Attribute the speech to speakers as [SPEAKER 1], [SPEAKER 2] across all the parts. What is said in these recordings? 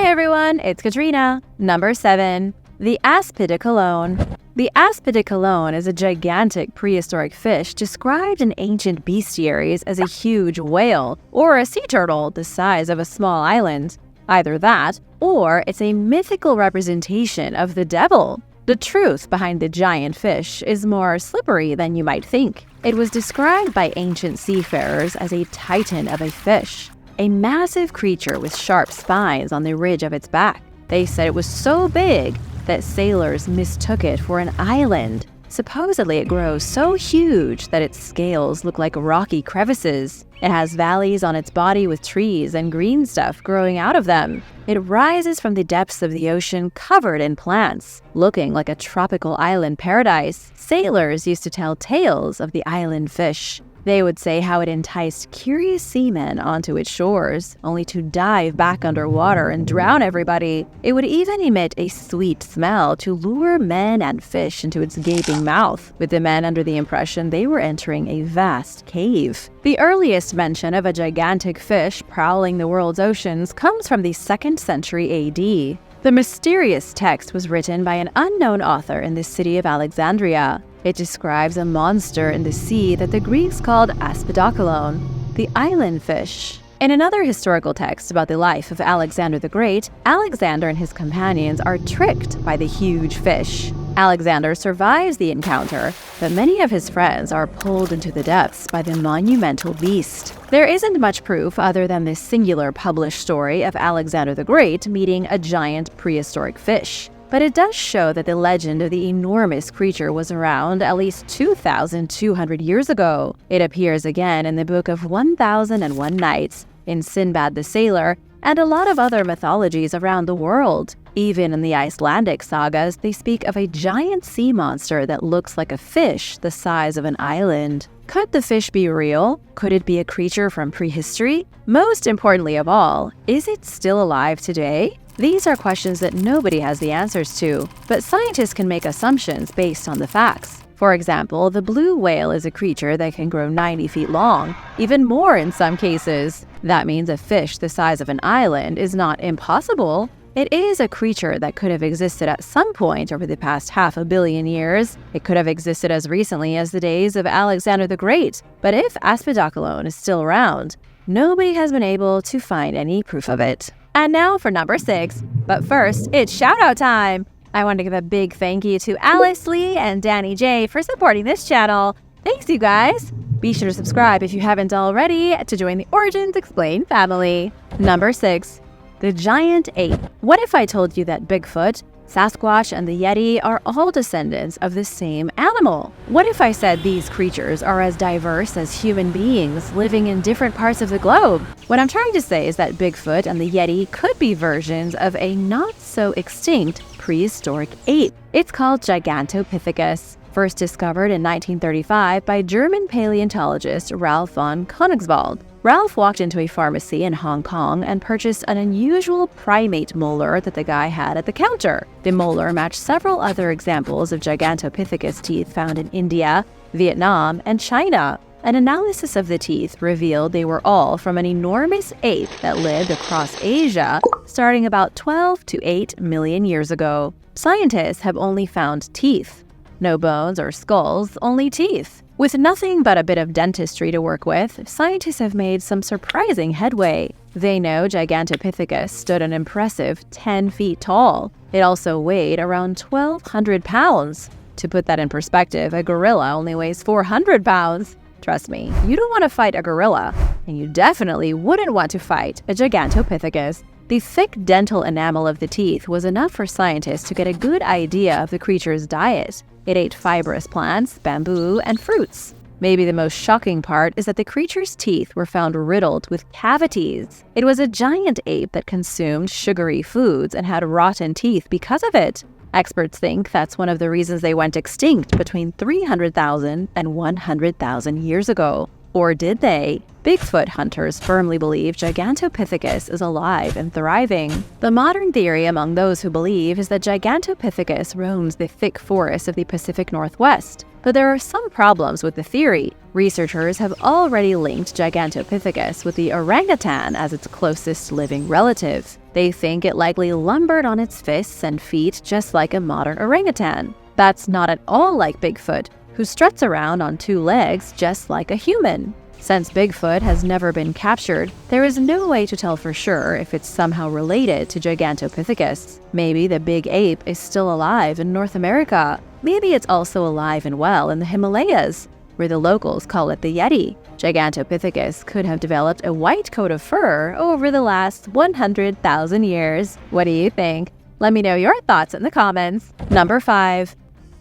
[SPEAKER 1] everyone, it's Katrina. Number 7. The Aspid Colog. The Aspid Colog is a gigantic prehistoric fish described in ancient bestiaries as a huge whale or a sea turtle the size of a small island. Either that, or it's a mythical representation of the devil. The truth behind the giant fish is more slippery than you might think. It was described by ancient seafarers as a titan of a fish, a massive creature with sharp spines on the ridge of its back. They said it was so big that sailors mistook it for an island. Supposedly it grows so huge that its scales look like rocky crevices. It has valleys on its body with trees and green stuff growing out of them. It rises from the depths of the ocean covered in plants, looking like a tropical island paradise. Sailors used to tell tales of the island fish. They would say how it enticed curious seamen onto its shores, only to dive back underwater and drown everybody. It would even emit a sweet smell to lure men and fish into its gaping mouth, with the men under the impression they were entering a vast cave. The earliest mention of a gigantic fish prowling the world's oceans comes from the 2nd century AD. The mysterious text was written by an unknown author in the city of Alexandria. It describes a monster in the sea that the Greeks called Aspid Colog, the island fish. In another historical text about the life of Alexander the Great, Alexander and his companions are tricked by the huge fish. Alexander survives the encounter, but many of his friends are pulled into the depths by the monumental beast. There isn't much proof other than this singular published story of Alexander the Great meeting a giant prehistoric fish. But it does show that the legend of the enormous creature was around at least 2,200 years ago. It appears again in the Book of 1001 Nights, in Sinbad the Sailor, and a lot of other mythologies around the world. Even in the Icelandic sagas, they speak of a giant sea monster that looks like a fish the size of an island. Could the fish be real? Could it be a creature from prehistory? Most importantly of all, is it still alive today? These are questions that nobody has the answers to, but scientists can make assumptions based on the facts. For example, the blue whale is a creature that can grow 90 feet long, even more in some cases. That means a fish the size of an island is not impossible. It is a creature that could have existed at some point over the past 500 million years. It could have existed as recently as the days of Alexander the Great. But if Aspid Colog is still around, nobody has been able to find any proof of it. And now for number 6. But first, it's shout-out time! I want to give a big thank you to Alice Lee and Danny J for supporting this channel. Thanks, you guys! Be sure to subscribe if you haven't already to join the Origins Explained family. Number 6. The giant ape. What if I told you that Bigfoot, Sasquatch, and the Yeti are all descendants of the same animal? What if I said these creatures are as diverse as human beings living in different parts of the globe? What I'm trying to say is that Bigfoot and the Yeti could be versions of a not-so-extinct prehistoric ape. It's called Gigantopithecus, first discovered in 1935 by German paleontologist Ralph von Koenigswald. Ralph walked into a pharmacy in Hong Kong and purchased an unusual primate molar that the guy had at the counter. The molar matched several other examples of Gigantopithecus teeth found in India, Vietnam, and China. An analysis of the teeth revealed they were all from an enormous ape that lived across Asia starting about 12 to 8 million years ago. Scientists have only found teeth. No bones or skulls, only teeth. With nothing but a bit of dentistry to work with, scientists have made some surprising headway. They know Gigantopithecus stood an impressive 10 feet tall. It also weighed around 1,200 pounds. To put that in perspective, a gorilla only weighs 400 pounds. Trust me, you don't want to fight a gorilla, and you definitely wouldn't want to fight a Gigantopithecus. The thick dental enamel of the teeth was enough for scientists to get a good idea of the creature's diet. It ate fibrous plants, bamboo, and fruits. Maybe the most shocking part is that the creature's teeth were found riddled with cavities. It was a giant ape that consumed sugary foods and had rotten teeth because of it. Experts think that's one of the reasons they went extinct between 300,000 and 100,000 years ago. Or did they? Bigfoot hunters firmly believe Gigantopithecus is alive and thriving. The modern theory among those who believe is that Gigantopithecus roams the thick forests of the Pacific Northwest. But there are some problems with the theory. Researchers have already linked Gigantopithecus with the orangutan as its closest living relative. They think it likely lumbered on its fists and feet just like a modern orangutan. That's not at all like Bigfoot, who struts around on two legs just like a human. Since Bigfoot has never been captured, there is no way to tell for sure if it's somehow related to Gigantopithecus. Maybe the big ape is still alive in North America. Maybe it's also alive and well in the Himalayas, where the locals call it the Yeti. Gigantopithecus could have developed a white coat of fur over the last 100,000 years. What do you think? Let me know your thoughts in the comments. Number 5.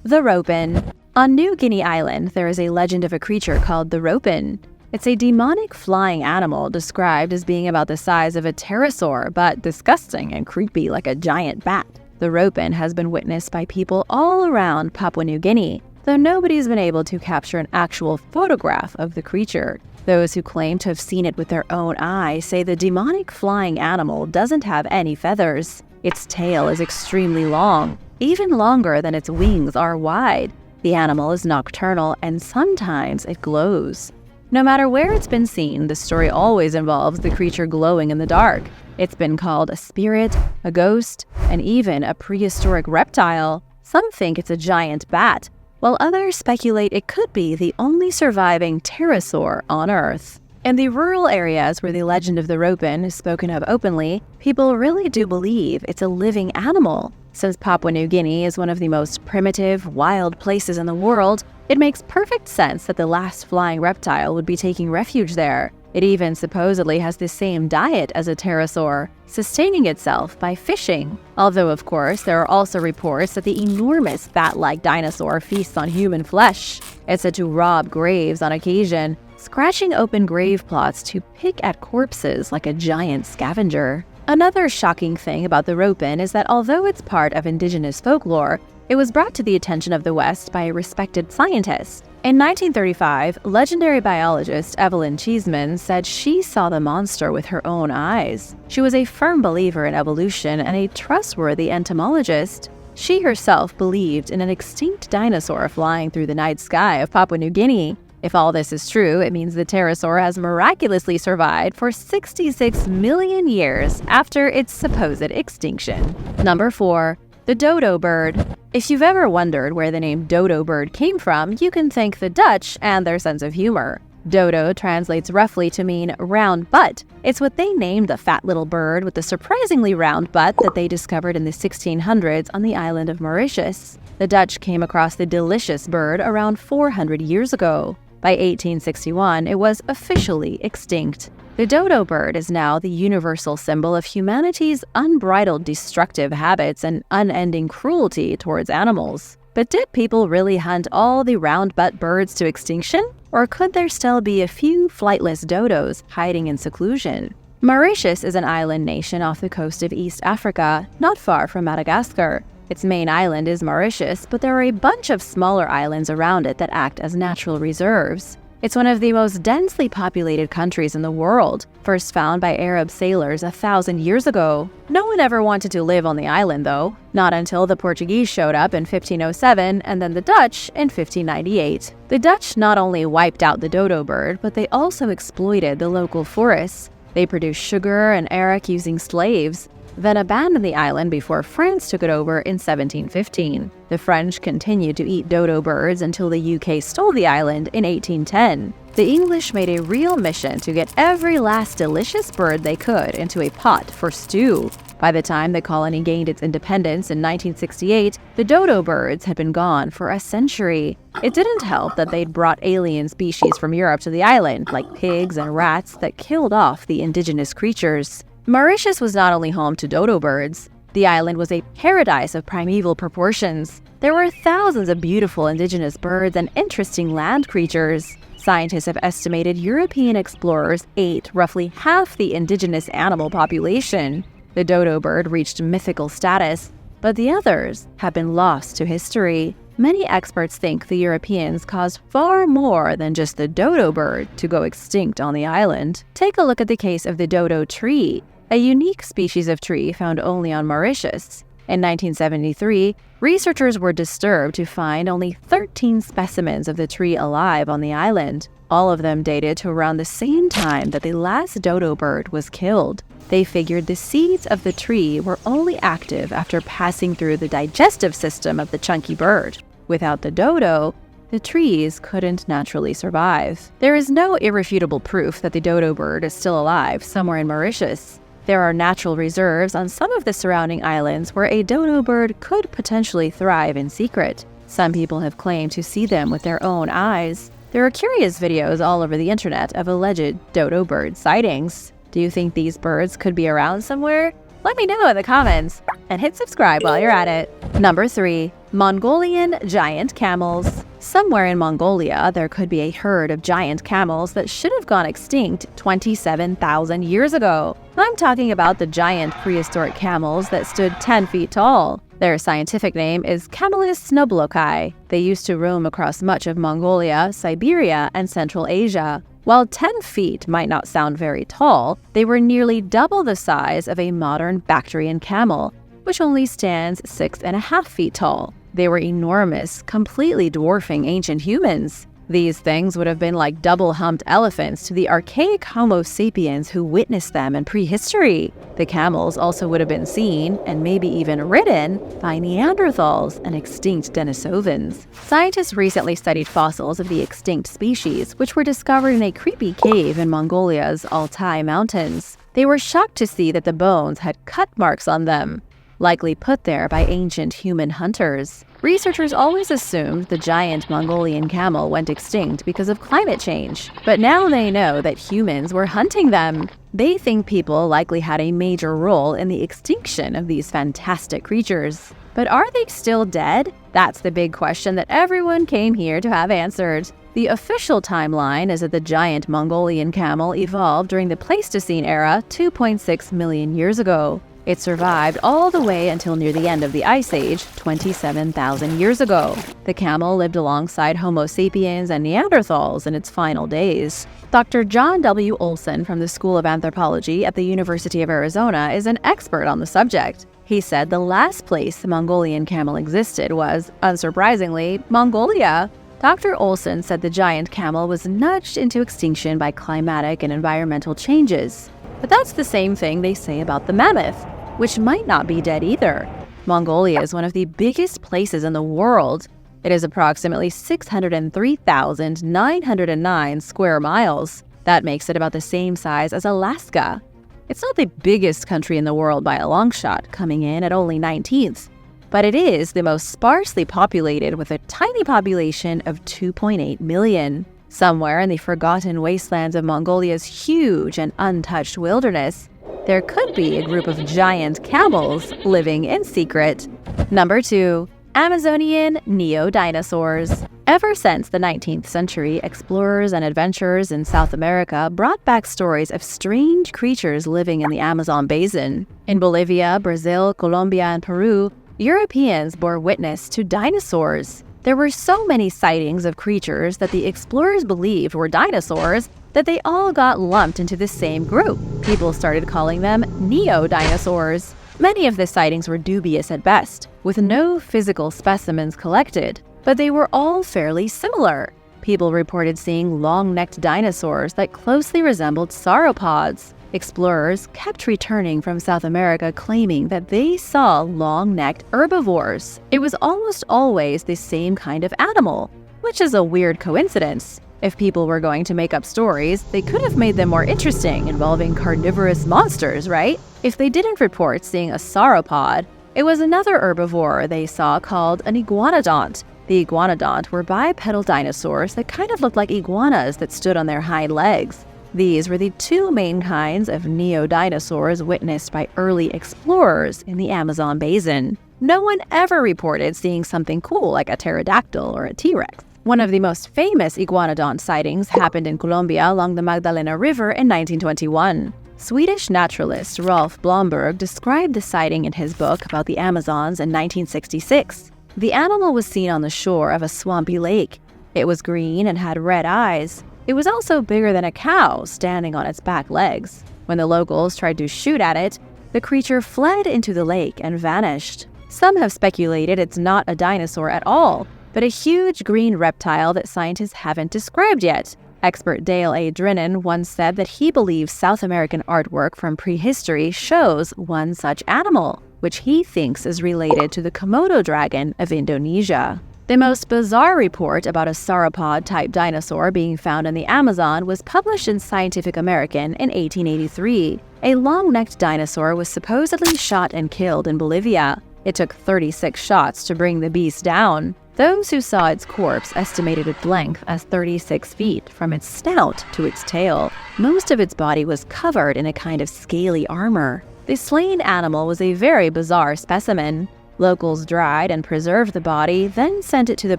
[SPEAKER 1] The Ropin. On New Guinea Island, there is a legend of a creature called the Ropin. It's a demonic flying animal described as being about the size of a pterosaur, but disgusting and creepy like a giant bat. The Ropin has been witnessed by people all around Papua New Guinea, though nobody's been able to capture an actual photograph of the creature. Those who claim to have seen it with their own eyes say the demonic flying animal doesn't have any feathers. Its tail is extremely long, even longer than its wings are wide. The animal is nocturnal and sometimes it glows. No matter where it's been seen, the story always involves the creature glowing in the dark. It's been called a spirit, a ghost, and even a prehistoric reptile. Some think it's a giant bat, while others speculate it could be the only surviving pterosaur on Earth. In the rural areas where the legend of the Ropin is spoken of openly, people really do believe it's a living animal. Since Papua New Guinea is one of the most primitive, wild places in the world, it makes perfect sense that the last flying reptile would be taking refuge there. It even supposedly has the same diet as a pterosaur, sustaining itself by fishing. Although, of course, there are also reports that the enormous bat-like dinosaur feasts on human flesh. It's said to rob graves on occasion, scratching open grave plots to pick at corpses like a giant scavenger. Another shocking thing about the Ropin is that although it's part of indigenous folklore, it was brought to the attention of the West by a respected scientist. In 1935, legendary biologist Evelyn Cheeseman said she saw the monster with her own eyes. She was a firm believer in evolution and a trustworthy entomologist. She herself believed in an extinct dinosaur flying through the night sky of Papua New Guinea. If all this is true, it means the pterosaur has miraculously survived for 66 million years after its supposed extinction. Number 4. The Dodo Bird. If you've ever wondered where the name Dodo Bird came from, you can thank the Dutch and their sense of humor. Dodo translates roughly to mean round butt. It's what they named the fat little bird with the surprisingly round butt that they discovered in the 1600s on the island of Mauritius. The Dutch came across the delicious bird around 400 years ago. By 1861, it was officially extinct. The dodo bird is now the universal symbol of humanity's unbridled destructive habits and unending cruelty towards animals. But did people really hunt all the round-butt birds to extinction? Or could there still be a few flightless dodos hiding in seclusion? Mauritius is an island nation off the coast of East Africa, not far from Madagascar. Its main island is Mauritius, but there are a bunch of smaller islands around it that act as natural reserves. It's one of the most densely populated countries in the world, first found by Arab sailors 1,000 years ago. No one ever wanted to live on the island, though, not until the Portuguese showed up in 1507 and then the Dutch in 1598. The Dutch not only wiped out the dodo bird, but they also exploited the local forests. They produced sugar and arak using slaves, then abandoned the island before France took it over in 1715. The French continued to eat dodo birds until the UK stole the island in 1810. The English made a real mission to get every last delicious bird they could into a pot for stew. By the time the colony gained its independence in 1968, the dodo birds had been gone for a century. It didn't help that they'd brought alien species from Europe to the island, like pigs and rats, that killed off the indigenous creatures. Mauritius was not only home to dodo birds. The island was a paradise of primeval proportions. There were thousands of beautiful indigenous birds and interesting land creatures. Scientists have estimated European explorers ate roughly half the indigenous animal population. The dodo bird reached mythical status, but the others have been lost to history. Many experts think the Europeans caused far more than just the dodo bird to go extinct on the island. Take a look at the case of the dodo tree, a unique species of tree found only on Mauritius. In 1973, researchers were disturbed to find only 13 specimens of the tree alive on the island. All of them dated to around the same time that the last dodo bird was killed. They figured the seeds of the tree were only active after passing through the digestive system of the chunky bird. Without the dodo, the trees couldn't naturally survive. There is no irrefutable proof that the dodo bird is still alive somewhere in Mauritius. There are natural reserves on some of the surrounding islands where a dodo bird could potentially thrive in secret. Some people have claimed to see them with their own eyes. There are curious videos all over the internet of alleged dodo bird sightings. Do you think these birds could be around somewhere? Let me know in the comments, and hit subscribe while you're at it. Number 3. Mongolian giant camels. Somewhere in Mongolia, there could be a herd of giant camels that should have gone extinct 27,000 years ago. I'm talking about the giant prehistoric camels that stood 10 feet tall. Their scientific name is Camelus snublokai. They used to roam across much of Mongolia, Siberia, and Central Asia. While 10 feet might not sound very tall, they were nearly double the size of a modern Bactrian camel, which only stands 6.5 feet tall. They were enormous, completely dwarfing ancient humans. These things would have been like double-humped elephants to the archaic Homo sapiens who witnessed them in prehistory. The camels also would have been seen, and maybe even ridden, by Neanderthals and extinct Denisovans. Scientists recently studied fossils of the extinct species, which were discovered in a creepy cave in Mongolia's Altai Mountains. They were shocked to see that the bones had cut marks on them, likely put there by ancient human hunters. Researchers always assumed the giant Mongolian camel went extinct because of climate change, but now they know that humans were hunting them. They think people likely had a major role in the extinction of these fantastic creatures. But are they still dead? That's the big question that everyone came here to have answered. The official timeline is that the giant Mongolian camel evolved during the Pleistocene era 2.6 million years ago. It survived all the way until near the end of the Ice Age, 27,000 years ago. The camel lived alongside Homo sapiens and Neanderthals in its final days. Dr. John W. Olson from the School of Anthropology at the University of Arizona is an expert on the subject. He said the last place the Mongolian camel existed was, unsurprisingly, Mongolia. Dr. Olson said the giant camel was nudged into extinction by climatic and environmental changes. But that's the same thing they say about the mammoth, which might not be dead either. Mongolia is one of the biggest places in the world. It is approximately 603,909 square miles. That makes it about the same size as Alaska. It's not the biggest country in the world by a long shot, coming in at only 19th. But it is the most sparsely populated with a tiny population of 2.8 million. Somewhere in the forgotten wastelands of Mongolia's huge and untouched wilderness, there could be a group of giant camels living in secret. Number 2. Amazonian neo-dinosaurs. Ever since the 19th century, explorers and adventurers in South America brought back stories of strange creatures living in the Amazon basin. In Bolivia, Brazil, Colombia, and Peru, Europeans bore witness to dinosaurs. There were so many sightings of creatures that the explorers believed were dinosaurs that they all got lumped into the same group. People started calling them neo-dinosaurs. Many of the sightings were dubious at best, with no physical specimens collected, but they were all fairly similar. People reported seeing long-necked dinosaurs that closely resembled sauropods. Explorers kept returning from South America claiming that they saw long-necked herbivores. It was almost always the same kind of animal, which is a weird coincidence. If people were going to make up stories, they could have made them more interesting, involving carnivorous monsters, right? If they didn't report seeing a sauropod, it was another herbivore they saw called an iguanodont. The iguanodont were bipedal dinosaurs that kind of looked like iguanas that stood on their hind legs. These were the two main kinds of neo-dinosaurs witnessed by early explorers in the Amazon basin. No one ever reported seeing something cool like a pterodactyl or a T-Rex. One of the most famous iguanodont sightings happened in Colombia along the Magdalena River in 1921. Swedish naturalist Rolf Blomberg described the sighting in his book about the Amazons in 1966. The animal was seen on the shore of a swampy lake. It was green and had red eyes. It was also bigger than a cow, standing on its back legs. When the locals tried to shoot at it, the creature fled into the lake and vanished. Some have speculated it's not a dinosaur at all, but a huge green reptile that scientists haven't described yet. Expert Dale A. Drinnen once said that he believes South American artwork from prehistory shows one such animal, which he thinks is related to the Komodo dragon of Indonesia. The most bizarre report about a sauropod-type dinosaur being found in the Amazon was published in Scientific American in 1883. A long-necked dinosaur was supposedly shot and killed in Bolivia. It took 36 shots to bring the beast down. Those who saw its corpse estimated its length as 36 feet from its snout to its tail. Most of its body was covered in a kind of scaly armor. The slain animal was a very bizarre specimen. Locals dried and preserved the body, then sent it to the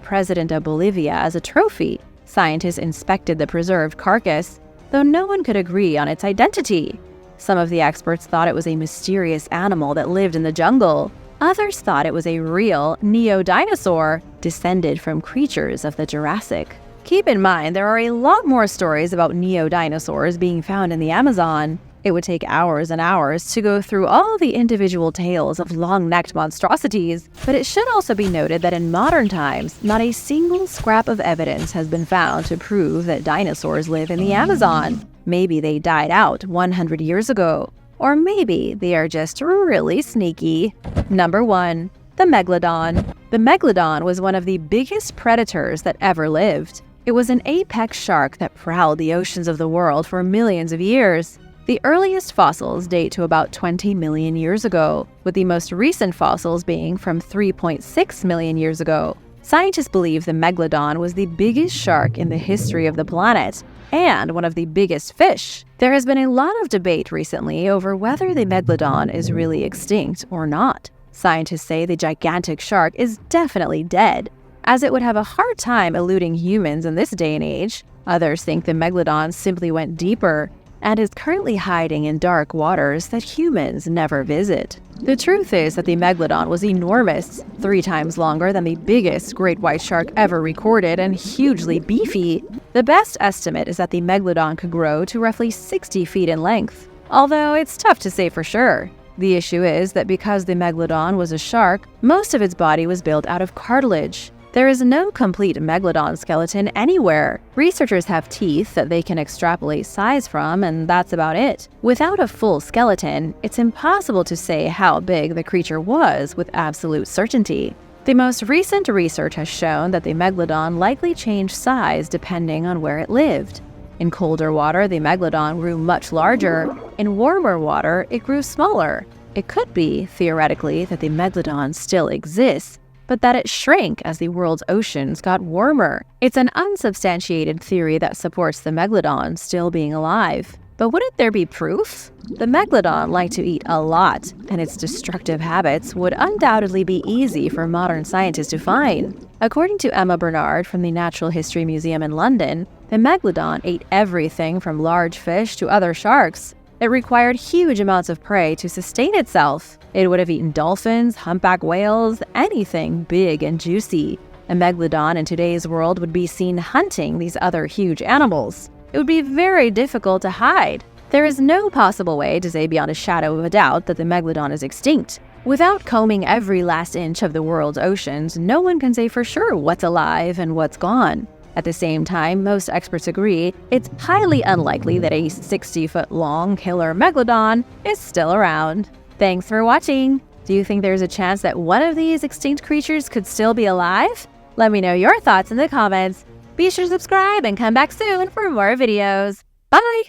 [SPEAKER 1] president of Bolivia as a trophy. Scientists inspected the preserved carcass, though no one could agree on its identity. Some of the experts thought it was a mysterious animal that lived in the jungle. Others thought it was a real neo-dinosaur descended from creatures of the Jurassic. Keep in mind, there are a lot more stories about neo-dinosaurs being found in the Amazon. It would take hours and hours to go through all the individual tales of long-necked monstrosities, but it should also be noted that in modern times, not a single scrap of evidence has been found to prove that dinosaurs live in the Amazon. Maybe they died out 100 years ago, or maybe they are just really sneaky. Number 1. The Megalodon. The Megalodon was one of the biggest predators that ever lived. It was an apex shark that prowled the oceans of the world for millions of years. The earliest fossils date to about 20 million years ago, with the most recent fossils being from 3.6 million years ago. Scientists believe the Megalodon was the biggest shark in the history of the planet, and one of the biggest fish. There has been a lot of debate recently over whether the Megalodon is really extinct or not. Scientists say the gigantic shark is definitely dead, as it would have a hard time eluding humans in this day and age. Others think the Megalodon simply went deeper and is currently hiding in dark waters that humans never visit. The truth is that the Megalodon was enormous, 3 times longer than the biggest great white shark ever recorded and hugely beefy. The best estimate is that the Megalodon could grow to roughly 60 feet in length, although it's tough to say for sure. The issue is that because the Megalodon was a shark, most of its body was built out of cartilage. There is no complete Megalodon skeleton anywhere. Researchers have teeth that they can extrapolate size from, and that's about it. Without a full skeleton, it's impossible to say how big the creature was with absolute certainty. The most recent research has shown that the Megalodon likely changed size depending on where it lived. In colder water, the Megalodon grew much larger. In warmer water, it grew smaller. It could be, theoretically, that the Megalodon still exists, but that it shrank as the world's oceans got warmer. It's an unsubstantiated theory that supports the Megalodon still being alive. But wouldn't there be proof? The Megalodon liked to eat a lot, and its destructive habits would undoubtedly be easy for modern scientists to find. According to Emma Bernard from the Natural History Museum in London, the Megalodon ate everything from large fish to other sharks. It required huge amounts of prey to sustain itself. It would have eaten dolphins, humpback whales, anything big and juicy. A Megalodon in today's world would be seen hunting these other huge animals. It would be very difficult to hide. There is no possible way to say beyond a shadow of a doubt that the Megalodon is extinct. Without combing every last inch of the world's oceans, no one can say for sure what's alive and what's gone. At the same time, most experts agree it's highly unlikely that a 60-foot-long killer Megalodon is still around. Thanks for watching! Do you think there's a chance that one of these extinct creatures could still be alive? Let me know your thoughts in the comments. Be sure to subscribe and come back soon for more videos. Bye!